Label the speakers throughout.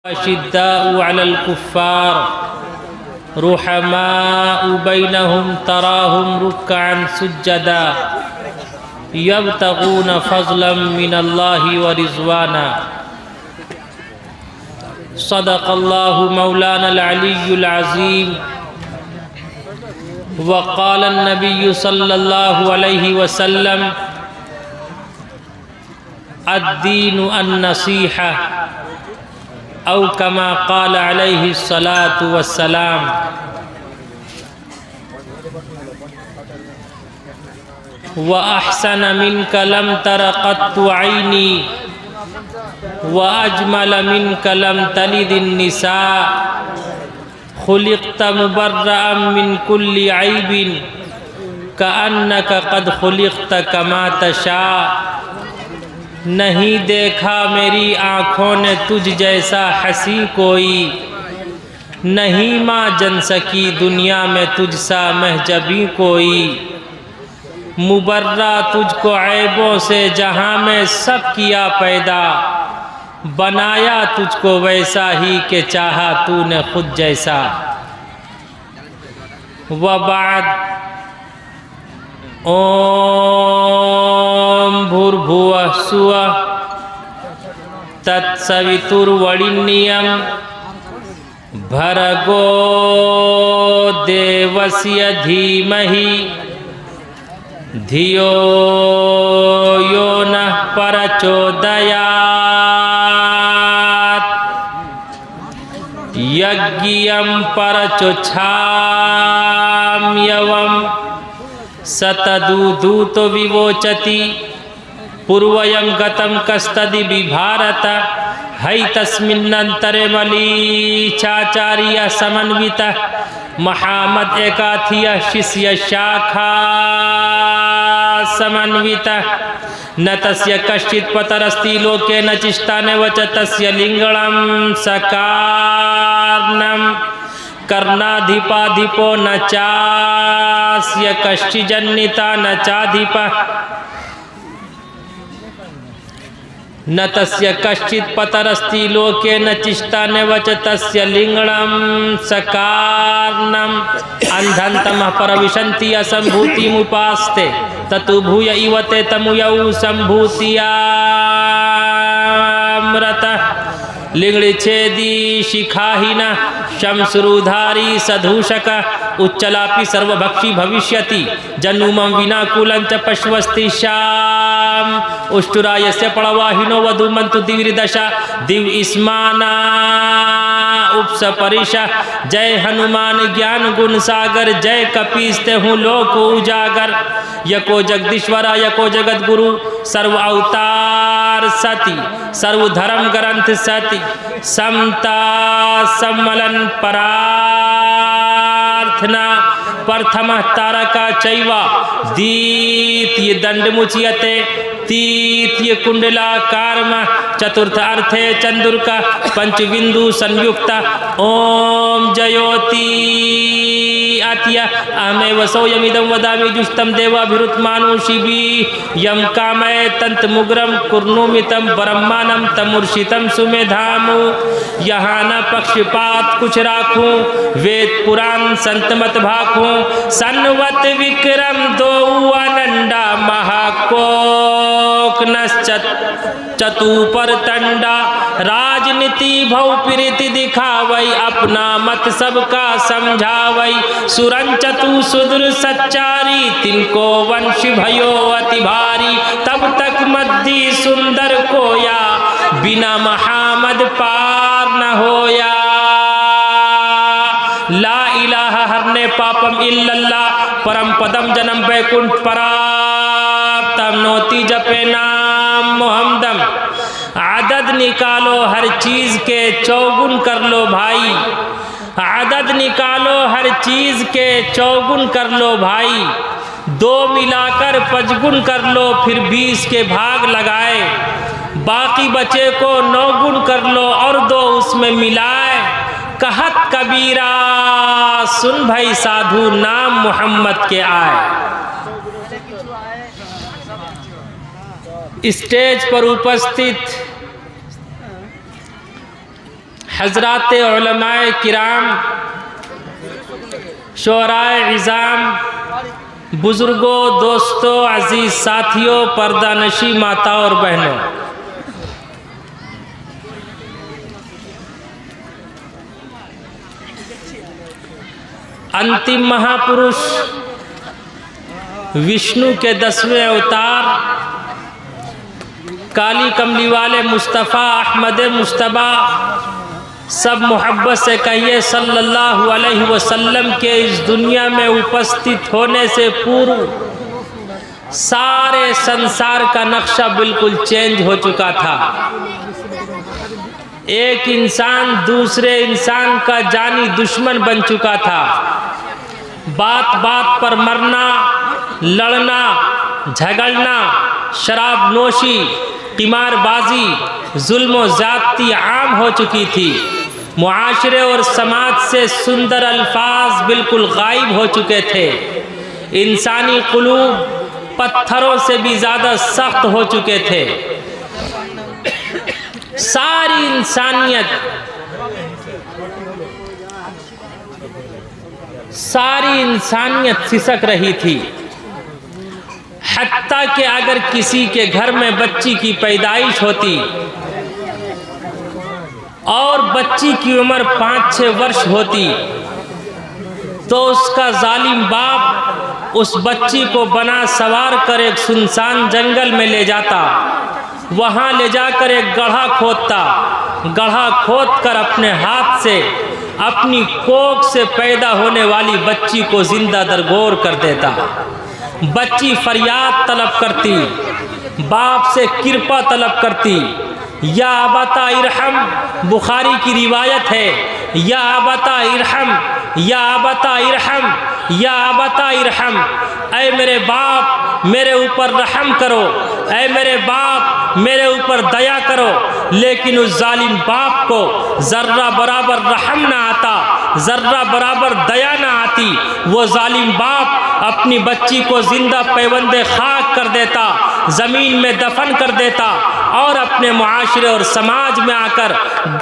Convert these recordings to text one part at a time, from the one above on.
Speaker 1: अशिद्दाउ अलल कुफ्फार रुहमाउ बैनहुम तराहुम रुक्कअन सुज्जदा यब्तगून फज़लन मिनल्लाहि व रिज़वाना। सदक़ल्लाहु मौलानल अलिय्युल अज़ीम। व क़ालन नबिय्यु सल्लल्लाहु अलैहि वसल्लम अद्दीनु अन्नसीहा औ कमा क़ाल अलैहि सलातु वस्सलाम। व अहसन मिनक लम तर क़त्तु ऐनी व अजमल मिनक लम तलिदिन निसा। खुलिक़्त मुबर्रअन मिन कुल्लि ऐबिन कअन्नक क़द खुलिक़्त कमा तशा। नहीं देखा मेरी आँखों ने तुझ जैसा हंसी कोई, नहीं माँ जन सकी दुनिया में तुझसा महजबी कोई। मुबर्रा तुझको ऐबों से जहाँ में सब किया पैदा, बनाया तुझको वैसा ही के चाहा तूने खुद जैसा। व बाद ओम भूर्भुवः स्वः तत्सवितुर्वरेण्यं भर्गो देवस्य धीमहि धियो यो नः प्रचोदयात्। यज्ञियं परचोच्छाम्यवम् सतदूतो विवोचति पूर्वयं गतं कस्तदि विभारत। हैतस्मिन्नन्तरे मलीचाचार्य समन्वितः महामत एकाथियः शिष्य शाखा समन्वितः। न तस्य कश्चित् पतरस्ति लोके न चिष्टानेव च तस्य लिङ्गणं सकार्णं कर्णाधिपाधिपो न चास्य कश्चिज्जनिता न चाधिपः। न तस्य कश्चित् पतरस्ति लोके न चिष्टानेव च तस्य लिङ्गणं सकार्णम्। अन्धन्तमः परविशन्ति असम्भूतिमुपास्ते ततु भूय इव ते तमुयौ सम्भूतियामृतः। लिंगड़ी छेदी शिखाहीना शमसुरुधारी सधूषक उच्चलापि सर्वभक्षी भविष्यति। जनुमं विनाकुलं च पश्वस्ति श्याम उष्टुरायस्य पड़वाहिनो वधूमन्तु दिविर्दशा दिव इस्माना उपसपरिशा। जय हनुमान ज्ञान गुण सागर जय कपीस्ते हूँ लोक उजागर। यको जगदीश्वरा यको जगत गुरु सर्व अवतार सती सर्वधर्म ग्रंथ सती समता सम्मलन परार्थना। प्रथमः तारका चैवा द्वितीय दंडमुच्यते तृतीय कुंडलाकारम चतुर्थ अर्थे चंद्रुका पंचबिंदु संयुक्त। ओम जयोति अत्य अहमेव सोयमिदं वदामि जुष्टं देवाभिरुत्मानुषिभिः। यं कामये तन्तमुग्रं कुर्नुमितं ब्रह्माणं तमूर्षितं सुमेधामु। यहाँ न पक्षपात कुछ राखूं वेद पुराण संत मत भाखूं। सन्वत विक्रम दो अनंडा महाकोक चतुपर तंडा। राजनीति भव प्रीति दिखावई अपना मत सबका समझावई। सुरन चतु सुदूर सच्चारी तिनको वंश भयो अति भारी। तब तक मध्य सुंदर कोया बिना महामद पार न होया। ला इलाहा हरने पापम इल्लल्लाह परम पदम जन्म वैकुंठ प्राप्तम नोति जपे नाम मोहम्मदम। आदद निकालो हर चीज के चौगुन कर लो भाई। आदद निकालो हर चीज के चौगुन कर लो भाई। दो मिलाकर पचगुन कर लो फिर 20 के भाग लगाए। बाकी बचे को 9 गुण कर लो और 2 उसमें मिलाए। कहत कबीरा सुन भाई साधु नाम मोहम्मद के आए। स्टेज पर उपस्थित हज़रात उलमाए किराम, शोराए इज़ाम, बुज़ुर्गों, दोस्तों, अजीज़ साथियों, पर्दानशी माताओं और बहनों, अंतिम महापुरुष विष्णु के 10वें अवतार काली कमली वाले मुस्तफ़ा अहमद मुश्तबा, सब मोहब्बत से कहिए सल्लल्लाहु अलैहि वसल्लम के इस दुनिया में उपस्थित होने से पूर्व सारे संसार का नक्शा बिल्कुल चेंज हो चुका था। एक इंसान दूसरे इंसान का जानी दुश्मन बन चुका था। बात बात पर मरना, लड़ना, झगड़ना, शराब नोशी, कीमारबाजी, जुल्म ज़्यादती आम हो चुकी थी। मुआशरे और समाज से सुंदर अल्फाज बिल्कुल गायब हो चुके थे। इंसानी कुलूब पत्थरों से भी ज़्यादा सख्त हो चुके थे। सारी इंसानियत सिसक रही थी। हत्ता कि अगर किसी के घर में बच्ची की पैदाइश होती और बच्ची की उम्र 5-6 वर्ष होती तो उसका जालिम बाप उस बच्ची को बना सवार कर एक सुनसान जंगल में ले जाता। वहाँ ले जाकर एक गड्ढा खोदता। गड्ढा खोद कर अपने हाथ से अपनी कोख से पैदा होने वाली बच्ची को जिंदा दरगोर कर देता। बच्ची फरियाद तलब करती, बाप से कृपा तलब करती। या अबता इरहम, बुखारी की रिवायत है, या अबता इरहम, या अबता इरहम, या अबता इरहम, ऐ मेरे बाप मेरे ऊपर रहम करो, ऐ मेरे बाप मेरे ऊपर दया करो। लेकिन उस जालिम बाप को ज़र्रा बराबर रहम ना आता, ज़र्रा बराबर दया ना आती। वो जालिम बाप अपनी बच्ची को जिंदा पैबंदे खाक कर देता, ज़मीन में दफन कर देता और अपने मुआशरे और समाज में आकर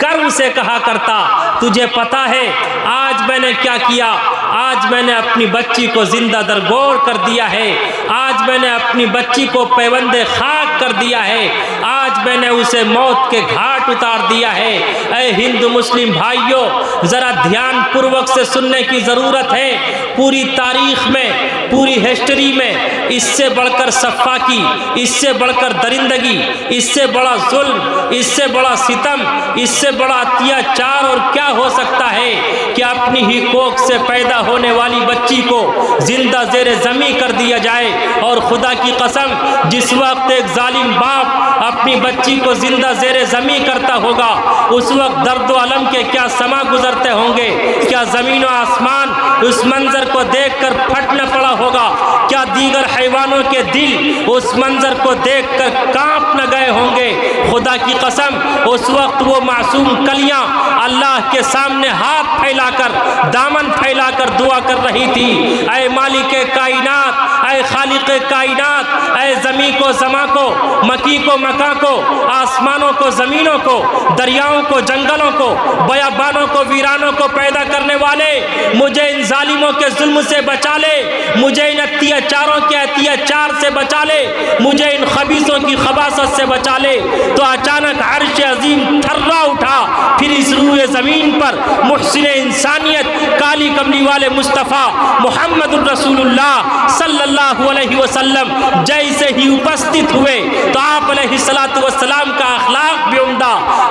Speaker 1: गर्व से कहा करता, तुझे पता है आज मैंने क्या किया? आज मैंने अपनी बच्ची को जिंदा दरगोर कर दिया है। आज मैंने अपनी बच्ची को पैबंदे खाक कर दिया है। आज मैंने उसे मौत के घाट उतार दिया है। ऐ हिंदू मुस्लिम भाइयों, ज़रा ध्यान पूर्वक से सुनने की ज़रूरत है। पूरी तारीख में, पूरी हिस्ट्री में इससे बढ़कर सफ़ाकी, इससे बढ़कर दरिंदगी, इससे बड़ा जुल्म, इससे बड़ा सितम, इससे बड़ा अत्याचार और क्या हो सकता है कि अपनी ही कोख से पैदा होने वाली बच्ची को जिंदा ज़ेरे ज़मीं कर दिया जाए। और खुदा की कसम, जिस वक्त एक जालिम बाप अपनी बच्ची को जिंदा ज़ेरे ज़मीं करता होगा, उस वक्त दर्द व अलम के क्या समा गुजरते होंगे। क्या ज़मीन व आसमान उस मंज़र को देखकर फट न पड़ा होगा? क्या दीगर हैवानों के दिल उस मंज़र को देखकर कांप न गए होंगे? खुदा की कसम, उस वक्त वो मासूम कलियां अल्लाह के सामने हाथ फैलाकर, दामन फैलाकर दुआ कर रही थी, ऐ मालिक कायनात, ऐ खालिक कायनात, ऐ ज़मीं को ज़मा को, मकी को मका को, आसमानों को ज़मीनों को, दरियाओं को जंगलों को, बयाबानों को वीरानों को पैदा करने वाले, मुझे इन जालिमों के जुल्म से बचा ले, मुझे इन अत्याचारों के अत्याचार से बचा ले, मुझे इन खबीसों की खबासत से बचा ले। तो अचानक अर्श अजीम थर्रा उठा। फिर इस रूए ज़मीन पर मुहसिन इंसानियत काली कमली वाले मुस्तफ़ा मुहम्मदुर रसूलुल्लाह सल्लल्लाहु अलैहि वसल्लम जैसे ही उपस्थित हुए तो आप अलैहिस्सलातु वस्सलाम का अखलाक भी उम्दा,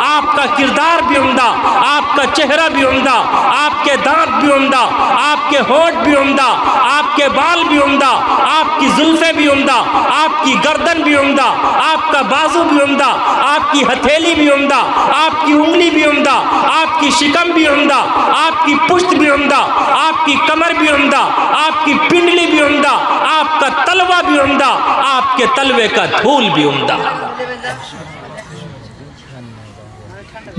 Speaker 1: आपका किरदार भी उम्दा, आपका चेहरा भी उम्दा, आपके दांत भी उम्दा, आपके होठ भी उम्दा, आपके बाल भी उम्दा, आपकी जुल्फ़ें भी उम्दा, आपकी गर्दन भी उम्दा, आपका बाजू भी उम्दा, आपकी हथेली भी उम्दा, आपकी उंगली भी उम्दा, आपकी शिकम भी उम्दा, आपकी पुश्त भी उम्दा, आपकी कमर भी उम्दा, आपकी पिंडली भी उम्दा, आपका तलवा भी उम्दा, आपके तलवे का धूल भी उम्दा।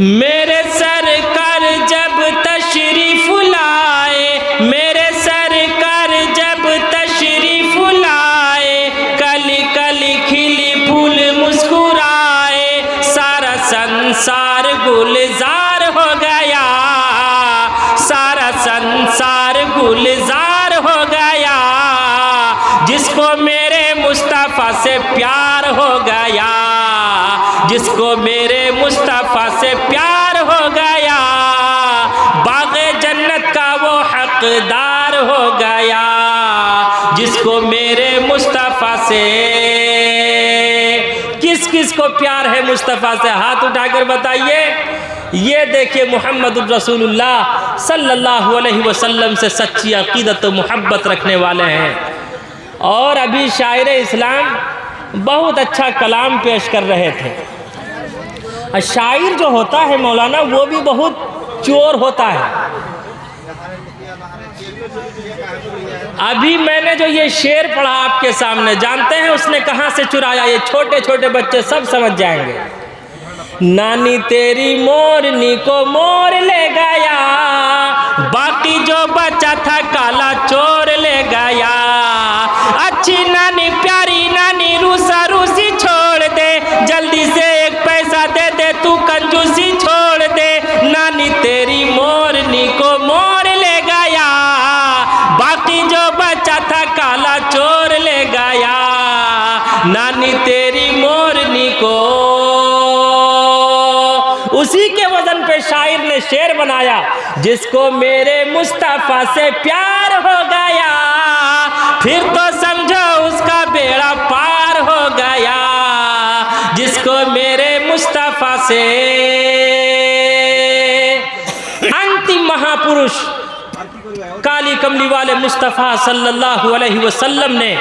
Speaker 1: मेरे सरकार जब तशरीफ लाए, मेरे सरकार जब तशरीफ लाए, कली कली खिली फूल मुस्कुराए, सारा संसार गुलजार हो गया। गुलजार हो गया, जिसको मेरे मुस्तफ़ा से प्यार हो गया, जिसको मेरे मुस्तफ़ा से प्यार हो गया, बाग़े जन्नत का वो हकदार हो गया, जिसको मेरे मुस्तफ़ा से। किस किस को प्यार है मुस्तफ़ा से? हाथ उठाकर बताइए। ये देखिए मोहम्मदुर रसूलुल्लाह सल्लल्लाहु अलैहि वसल्लम से सच्ची अक़ीदत और मोहब्बत रखने वाले हैं। और अभी शायर इस्लाम बहुत अच्छा कलाम पेश कर रहे थे। शायर जो होता है मौलाना, वो भी बहुत चोर होता है। अभी मैंने जो ये शेर पढ़ा आपके सामने, जानते हैं उसने कहाँ से चुराया? ये छोटे छोटे बच्चे सब समझ जाएंगे। नानी तेरी मोरनी को मोर ले गया, बाकी जो बचा था काला चोर ले गया। अच्छी नानी प्यारी नानी रूसा रूसी छोड़ दे, जल्दी से एक पैसा दे दे, तू कंजूसी छोड़ दे। नानी तेरी मोरनी को मोर ले गया, बाकी जो बचा था काला चोर ले गया। नानी तेरी मोरनी को। उसी के वजन पे शायर ने शेर बनाया, जिसको मेरे मुस्तफ़ा से प्यार हो गया, फिर तो समझो उसका बेड़ा पार हो गया, जिसको मेरे मुस्तफ़ा से। अंतिम महापुरुष काली कमली वाले मुस्तफ़ा सल्लल्लाहु अलैहि वसल्लम ने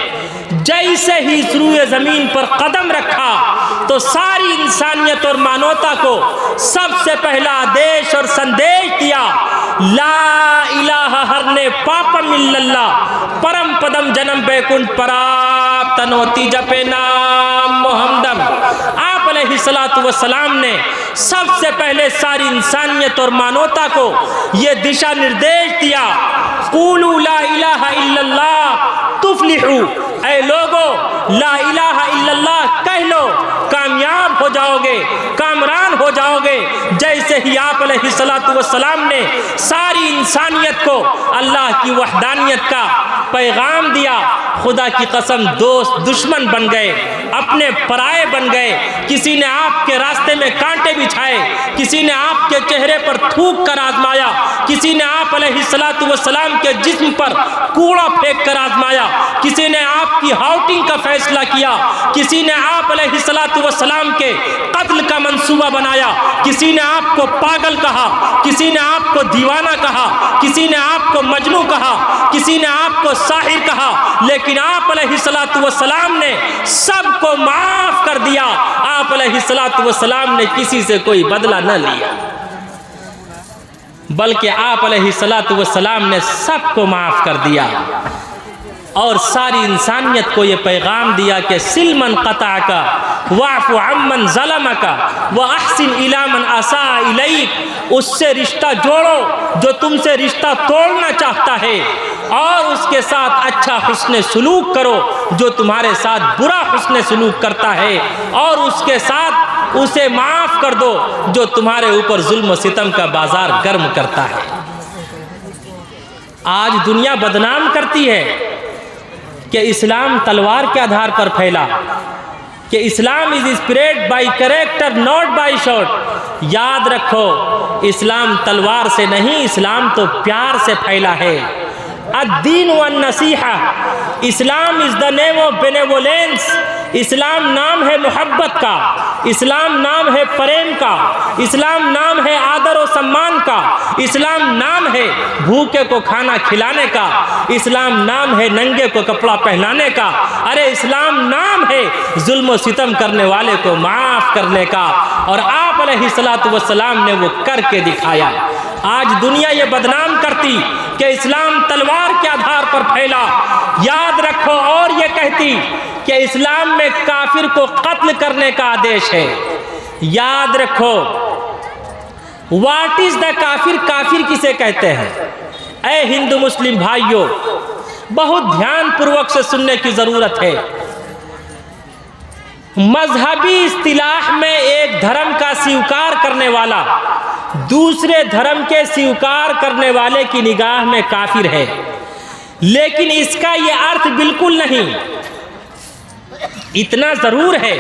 Speaker 1: जैसे ही शुरू ज़मीन पर कदम रखा तो सारी इंसानियत और मानवता को सबसे पहला आदेश और संदेश दिया, ला इलाहा हरने पापम इल्लल्लाह, परम पदम जन्म बैकुंठ पराप तनोती जपे नाम मोहम्मदम। आप अलैहिस्सलातु वस्सलाम ने सबसे पहले सारी इंसानियत और मानवता को ये दिशा निर्देश दिया, क़ूलू ला इलाहा इल्लल्लाह तुफ्लिहू। ऐ लोगो, ला इलाहा इल्लल्लाह कह लो, कामयाब हो जाओगे, कामरान हो जाओगे। जैसे ही आप अलैहिस्सलातु वस्सलाम ने सारी इंसानियत को अल्लाह की वहदानियत का पैगाम दिया, खुदा की कसम दोस्त दुश्मन बन गए, अपने पराए बन गए। किसी ने आपके रास्ते में कांटे बिछाए, किसी ने आपके चेहरे पर थूक कर आजमाया, किसी ने आप अलैहिस्सलातु वस्सलाम के जिस्म पर कूड़ा फेंक कर आजमाया, किसी ने आपकी हाउटिंग का फैसला किया, किसी ने आप अलैहिस्सलातु वस्सलाम के कत्ल का मंसूबा बनाया, किसी ने आपको पागल कहा, किसी ने आपको दीवाना कहा, किसी ने आपको मजनू कहा, किसी ने आपको साहिर कहा, लेकिन आप अलैहिस्सलातु वस्सलाम ने सबको माफ कर दिया। आप अलैहिस्सलातु वस्सलाम ने किसी से कोई बदला न लिया, बल्कि आप अलैहिस्सलातु वस्सलाम ने सबको माफ कर दिया और सारी इंसानियत को ये पैगाम दिया कि सिलमन क़ता का वाफ़ु अम्मन ज़लम का व अहसिन इला मन असा इलैक। उससे रिश्ता जोड़ो जो तुमसे रिश्ता तोड़ना चाहता है, और उसके साथ अच्छा हुस्न सुलूक करो जो तुम्हारे साथ बुरा हुस्न सुलूक करता है, और उसके साथ उसे माफ़ कर दो जो तुम्हारे ऊपर जुल्म सितम का बाजार गर्म करता है। आज दुनिया बदनाम करती है कि इस्लाम तलवार के आधार पर फैला, कि Islam is spread by character not by sword. याद रखो, इस्लाम तलवार से नहीं, इस्लाम तो प्यार से फैला है। अद्दीन व नसीहा, Islam is the name of benevolence. Islam नाम है मोहब्बत का, इस्लाम नाम है प्रेम का, इस्लाम नाम है आदर और सम्मान का, इस्लाम नाम है भूखे को खाना खिलाने का, इस्लाम नाम है नंगे को कपड़ा पहनाने का, अरे इस्लाम नाम है जुल्म सितम करने वाले को माफ़ करने का। और आप अलैहिस्सलातु वस्सलाम ने वो करके दिखाया। आज दुनिया ये बदनाम करती कि इस्लाम तलवार के आधार पर फैला। याद रखो, और ये कहती कि इस्लाम में काफिर को कत्ल करने का आदेश है। याद रखो, व्हाट इज द काफिर? काफिर किसे कहते हैं? ऐ हिंदू मुस्लिम भाइयों, बहुत ध्यान पूर्वक से सुनने की जरूरत है। मजहबी इस्तिलाह में एक धर्म का स्वीकार करने वाला दूसरे धर्म के स्वीकार करने वाले की निगाह में काफिर है। लेकिन इसका ये अर्थ बिल्कुल नहीं। इतना ज़रूर है,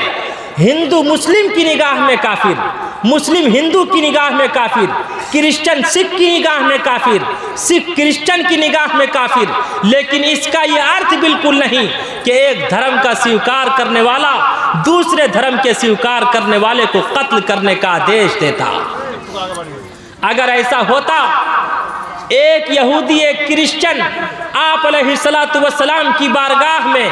Speaker 1: हिंदू मुस्लिम की निगाह में काफिर, मुस्लिम हिंदू की निगाह में काफिर, क्रिश्चियन सिख की निगाह में काफिर, सिख क्रिश्चियन की निगाह में काफिर। लेकिन इसका ये अर्थ बिल्कुल नहीं कि एक धर्म का स्वीकार करने वाला दूसरे धर्म के स्वीकार करने वाले को कत्ल करने का आदेश देता। अगर ऐसा होता, एक यहूदी एक क्रिश्चियन आप अलैहिस्सलातु वस्सलाम की बारगाह में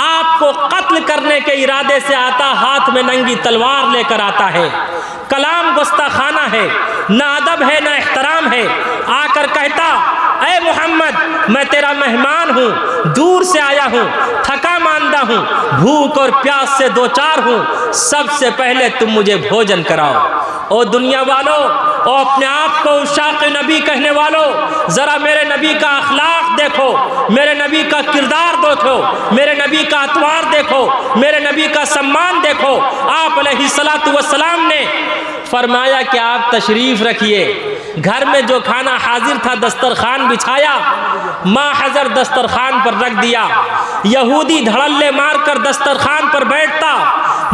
Speaker 1: आपको कत्ल करने के इरादे से आता, हाथ में नंगी तलवार लेकर आता है, कलाम गुस्ताखाना है, ना अदब है ना एहतराम है, आकर कहता, ऐ मोहम्मद मैं तेरा मेहमान हूँ, दूर से आया हूँ, थका मांदा हूँ, भूख और प्यास से दो चार हूँ, सबसे पहले तुम मुझे भोजन कराओ। ओ दुनिया वालों, ओ अपने आप को उशाक़ नबी कहने वालों, ज़रा मेरे नबी का अखलाक देखो, मेरे नबी का किरदार देखो, मेरे नबी का अतवार देखो, मेरे नबी का सम्मान देखो। आप अलैहिस्सलातु वस्सलाम ने फरमाया कि आप तशरीफ़ रखिए। घर में जो खाना हाजिर था दस्तरखान बिछाया, माँ हज़र दस्तरखान पर रख दिया। यहूदी धड़ल्ले मारकर दस्तरखान पर बैठता,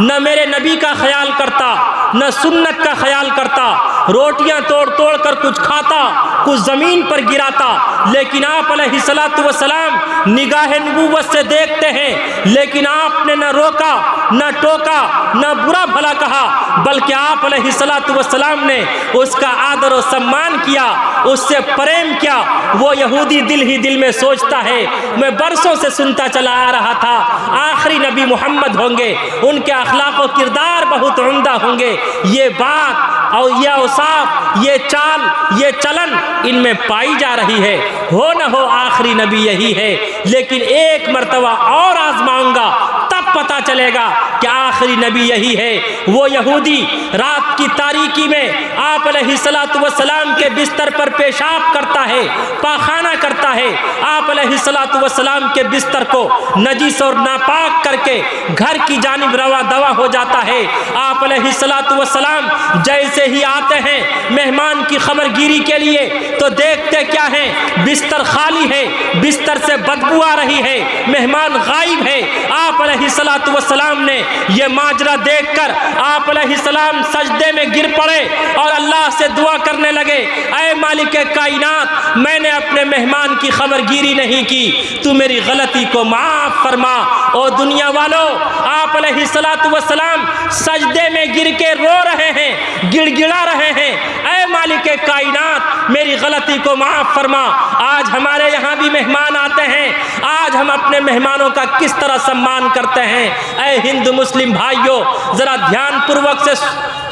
Speaker 1: न मेरे नबी का ख्याल करता न सुन्नत का ख्याल करता, रोटियां तोड़ तोड़ कर कुछ खाता, कुछ ज़मीन पर गिराता। लेकिन आप अलैहिस्सलातु वस्सलाम निगाह नबूवत से देखते हैं, लेकिन आपने न रोका न टोका न बुरा भला कहा, बल्कि आप अलैहिस्सलातु वस्सलाम ने उसका आदर और सम्मान किया, उससे प्रेम किया। वो यहूदी दिल ही दिल में सोचता है, मैं बरसों से सुनता चला आ रहा था आखिरी नबी मोहम्मद होंगे, उनके अखलाक व किरदार बहुत उम्दा होंगे। ये बात और ये औसाफ, ये चाल, ये चलन इनमें पाई जा रही है। हो न हो आखिरी नबी यही है, लेकिन एक मर्तबा और आजमाऊंगा, तब पता चलेगा कि आखिरी नबी यही है। वो यहूदी रात की तारीकी में आप अलैहिस्सलातु वस्सलाम के बिस्तर पर पेशाब करता है, पाखाना करता है। आप अलैहिस्सलातु वस्सलाम के बिस्तर को नजीस और नापाक करके घर की जानिब रवा दवा हो जाता है। आप अलैहिस्सलातु वस्सलाम जैसे ही आते हैं मेहमान की खबरगिरी के लिए, तो देखते क्या है, बिस्तर खाली है, बिस्तर से बदबू आ रही है, मेहमान गायब है। आप अलैहिस्सलातु वस्सलाम ने ये माजरा देखकर आप अलैहिस्सलाम सजदे में गिर पड़े और अल्लाह से दुआ करने लगे, ऐ मालिक कायनात, मैंने अपने मेहमान की खबरगिरी नहीं की, तू मेरी गलती को माफ़ फरमा। ओ दुनिया वालों, आप अलैहिस्सलातु वस्सलाम सजदे में गिर के रो रहे हैं, गिड़गिड़ा रहे हैं, ऐ मालिक कायनात, मेरी गलती को माफ़ फरमा। आज हमारे यहाँ भी मेहमान आते हैं, आज हम अपने मेहमानों का किस तरह सम्मान करते हैं। ऐ हिंदू मुस्लिम भाइयों, ज़रा ध्यानपूर्वक से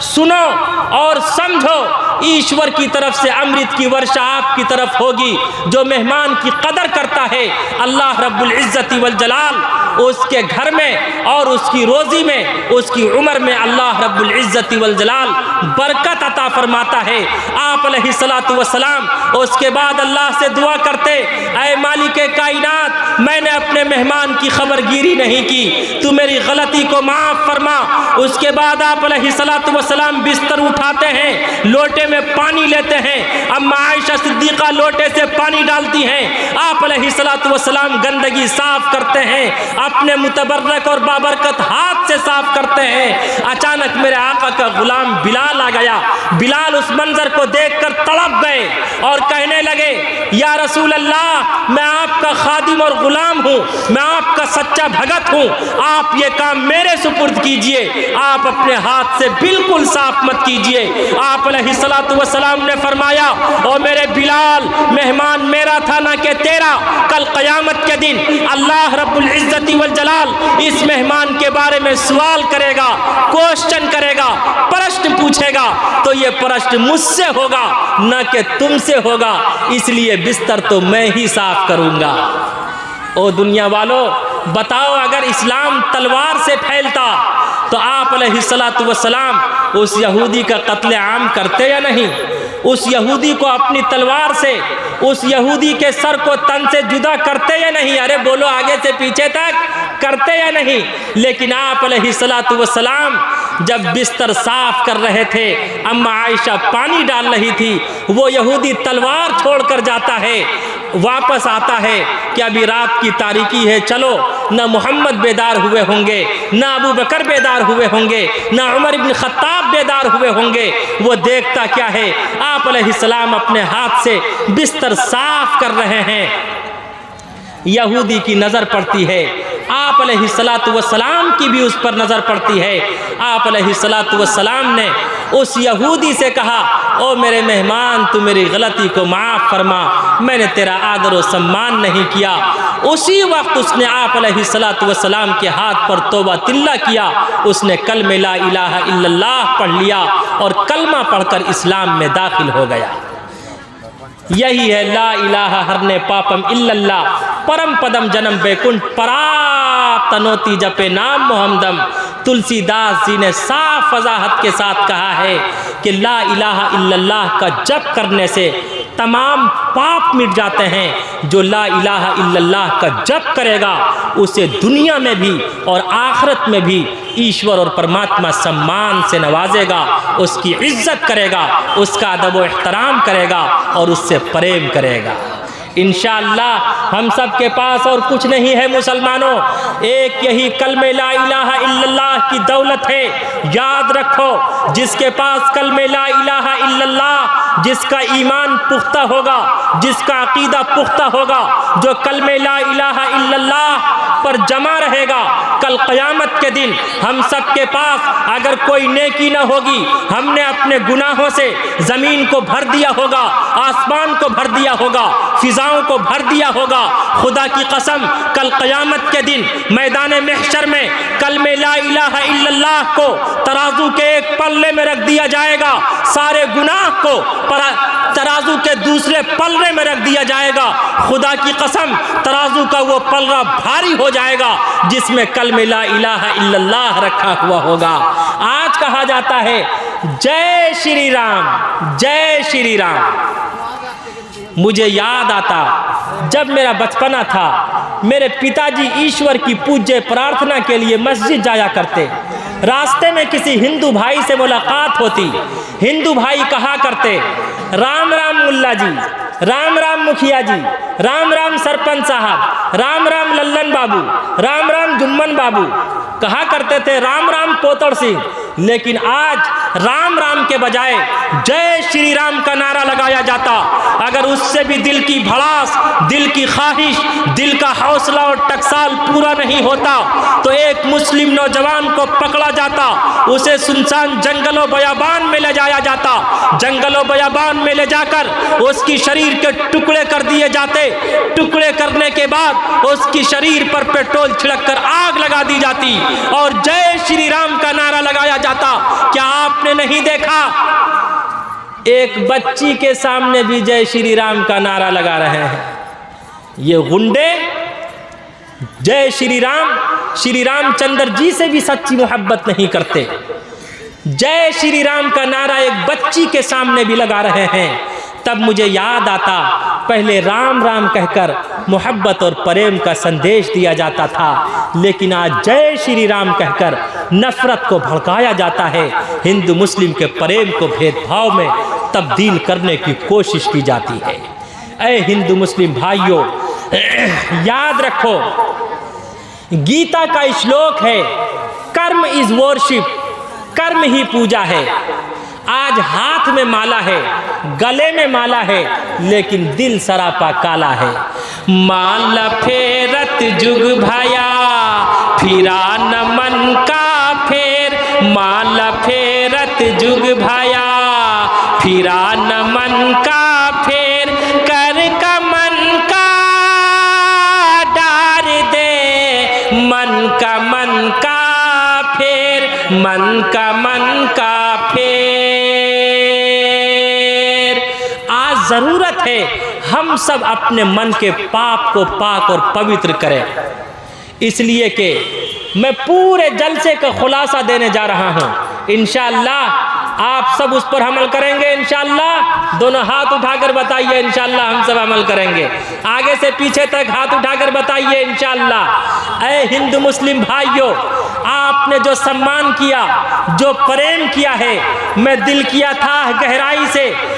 Speaker 1: सुनो और समझो, ईश्वर की तरफ से अमृत की वर्षा आपकी तरफ होगी। जो मेहमान की कदर करता है, अल्लाह रब्बुल इज़्ज़ति वल जलाल उसके घर में और उसकी रोज़ी में, उसकी उम्र में अल्लाह रब्बुल इज़्ज़ति वल जलाल बरकत अता फरमाता है। आप अलैहिस्सलातु वस्सलाम उसके बाद अल्लाह से दुआ करते, ऐ मालिक कायनात, मैंने अपने मेहमान की खबरगिरी नहीं की, तू मेरी गलती को माफ़ फरमा। उसके बाद आप अलैहिस्सलातु वस्सलाम बिस्तर उठाते हैं, लोटे में पानी लेते हैं, अम्मा आयशा सिद्दीक़ा लोटे से पानी डालती हैं, आप अलैहिस्सलातु वस्सलाम गंदगी साफ करते हैं, अपने मुतबर्रक और बाबरकत हाथ से साफ करते हैं। अचानक मेरे आका का गुलाम बिलाल आ गया। बिलाल उस मंजर को देखकर तड़प गए और कहने लगे, या रसूल अल्लाह, मैं आपका खादिम और गुलाम हूँ, मैं आपका सच्चा भगत हूँ, आप ये काम मेरे सुपुर्द कीजिए, आप अपने हाथ से बिल्कुल साफ मत कीजिए। आप अलैहिस्सलातु वस्सलाम ने फरमाया, ओ मेरे बिलाल, मेहमान मेरा था ना कि तेरा। कल क़यामत के दिन अल्लाह रब्बुल इज़्ज़ति वल जलाल इस मेहमान के बारे में सवाल करेगा, क्वेश्चन करेगा, प्रश्न पूछेगा, तो ये प्रश्न मुझसे होगा ना कि तुमसे होगा, इसलिए बिस्तर तो मैं ही साफ करूँगा। ओ दुनिया वालों, बताओ, अगर इस्लाम तलवार से फैलता तो आप अलैहिस्सलातु वस्सलाम उस यहूदी का कत्ले आम करते या नहीं? उस यहूदी को अपनी तलवार से, उस यहूदी के सर को तन से जुदा करते या नहीं? अरे बोलो, आगे से पीछे तक करते या नहीं? लेकिन आप अलैहिस्सलातु वस्सलाम जब बिस्तर साफ कर रहे थे, अम्मा आयशा पानी डाल रही थी, वो यहूदी तलवार छोड़कर जाता है। वापस आता है कि अभी रात की तारीकी है, चलो। ना मोहम्मद बेदार हुए होंगे, ना अबू बकर बेदार हुए होंगे, ना उमर इब्न खत्ताब बेदार हुए होंगे। वो देखता क्या है, आप अलैहिस्सलाम अपने हाथ से बिस्तर साफ कर रहे हैं। यहूदी की नज़र पड़ती है, आप अलैहिस्सलातु वस्सलाम की भी उस पर नज़र पड़ती है। आप अलैहिस्सलातु वस्सलाम ने उस यहूदी से कहा, ओ मेरे मेहमान, तू मेरी गलती को माफ़ फरमा, मैंने तेरा आदर व सम्मान नहीं किया। उसी वक्त उसने आप अलैहिस्सलातु वस्सलाम के हाथ पर तौबा तिल्ला किया। उसने कलमे ला इलाहा इल्लल्लाह पढ़ लिया और कलमा पढ़कर इस्लाम में दाखिल हो गया। यही है ला इलाहा हरने पापम इल्लल्लाह परम पदम जन्म बैकुंठ पराप तनोती जपे नाम मोहम्मदम। तुलसीदास जी ने साफ वजाहत के साथ कहा है कि ला इलाहा इल्लल्लाह का जप करने से तमाम पाप मिट जाते हैं। जो ला इलाहा इल्लल्लाह का जप करेगा उसे दुनिया में भी और आखिरत में भी ईश्वर और परमात्मा सम्मान से नवाजेगा, उसकी इज्जत करेगा, उसका अदब व एहतराम करेगा और उससे प्रेम करेगा। इंशाअल्लाह हम सब के पास और कुछ नहीं है मुसलमानों, एक यही कलमे ला इलाहा इल्लल्लाह की दौलत है। याद रखो, जिसके पास कलमे ला इलाहा इल्लल्लाह, जिसका ईमान पुख्ता होगा, जिसका अकीदा पुख्ता होगा, जो कलमे ला इलाहा इल्लल्लाह पर जमा रहेगा, कल क़यामत के दिन हम सब के पास अगर कोई नेकी न होगी, हमने अपने गुनाहों से ज़मीन को भर दिया होगा, आसमान को भर दिया होगा, फिजाओं को भर दिया होगा। खुदा की कसम, कल क़यामत के दिन मैदान महशर में कलमे ला इलाहा इल्लल्लाह को तराजू के एक पल्ले में रख दिया जाएगा, सारे गुनाह को तराजू के दूसरे पल्ले में रख दिया जाएगा। खुदा की कसम, तराजू का वो पल्ला भारी हो जाएगा जिसमें कलमे ला इलाहा इल्लल्लाह रखा हुआ होगा। आज कहा जाता है जय श्री राम, जय श्री राम। मुझे याद आता जब मेरा बचपना था, मेरे पिताजी ईश्वर की पूज्य प्रार्थना के लिए मस्जिद जाया करते। रास्ते में किसी हिंदू भाई से मुलाकात होती, हिंदू भाई कहा करते, राम राम मुल्ला जी, राम राम मुखिया जी, राम राम सरपंच साहब, राम राम लल्लन बाबू, राम राम जुम्मन बाबू, कहा करते थे राम राम पोतड़ सिंह। लेकिन आज राम राम के बजाय जय श्री राम का नारा लगाया जाता। अगर उससे भी दिल की भड़ास, दिल की ख्वाहिश, दिल का हौसला और टकसाल पूरा नहीं होता तो एक मुस्लिम नौजवान को पकड़ा जाता, उसे सुनसान जंगलों बयाबान में ले जाया जाता, जंगलों बयाबान में ले जाकर उसकी शरीर के टुकड़े कर दिए जाते। टुकड़े करने के बाद उसकी शरीर पर पेट्रोल छिड़ककर आग लगा दी जाती और जय श्री राम का नारा लगाया जाता। क्या आपने नहीं देखा एक बच्ची के सामने भी जय श्री राम का नारा लगा रहे हैं? ये गुंडे जय श्री रामचंद्र जी से भी सच्ची मोहब्बत नहीं करते। जय श्री राम का नारा एक बच्ची के सामने भी लगा रहे हैं। तब मुझे याद आता, पहले राम राम कहकर मोहब्बत और प्रेम का संदेश दिया जाता था, लेकिन आज जय श्री राम कहकर नफरत को भड़काया जाता है। हिंदू मुस्लिम के प्रेम को भेदभाव में तब्दील करने की कोशिश की जाती है। ऐ हिंदू मुस्लिम भाइयों, याद रखो, गीता का श्लोक है, कर्म इज वर्शिप, कर्म ही पूजा है। आज हाथ में माला है, गले में माला है, लेकिन दिल सरापा काला है। माला फेरत जुग भया, फिरा न मन का फेर, माला फेरत जुग भया, फिरा न मन का फेर, कर का मन का डार दे, मन का फेर, मन का फेर। आज जरूरत है हम सब अपने मन के पाप को पाक और पवित्र करें, इसलिए कि मैं पूरे जलसे का खुलासा देने जा रहा हूँ। इंशाअल्लाह आप सब उस पर अमल करेंगे। इंशाअल्लाह दोनों हाथ उठाकर बताइए, इंशाअल्लाह हम सब अमल करेंगे। आगे से पीछे तक हाथ उठाकर बताइए इंशाअल्लाह। ऐ हिंदू मुस्लिम भाइयों, आपने जो सम्मान किया, जो प्रेम किया है, मैं दिल किया था गहराई से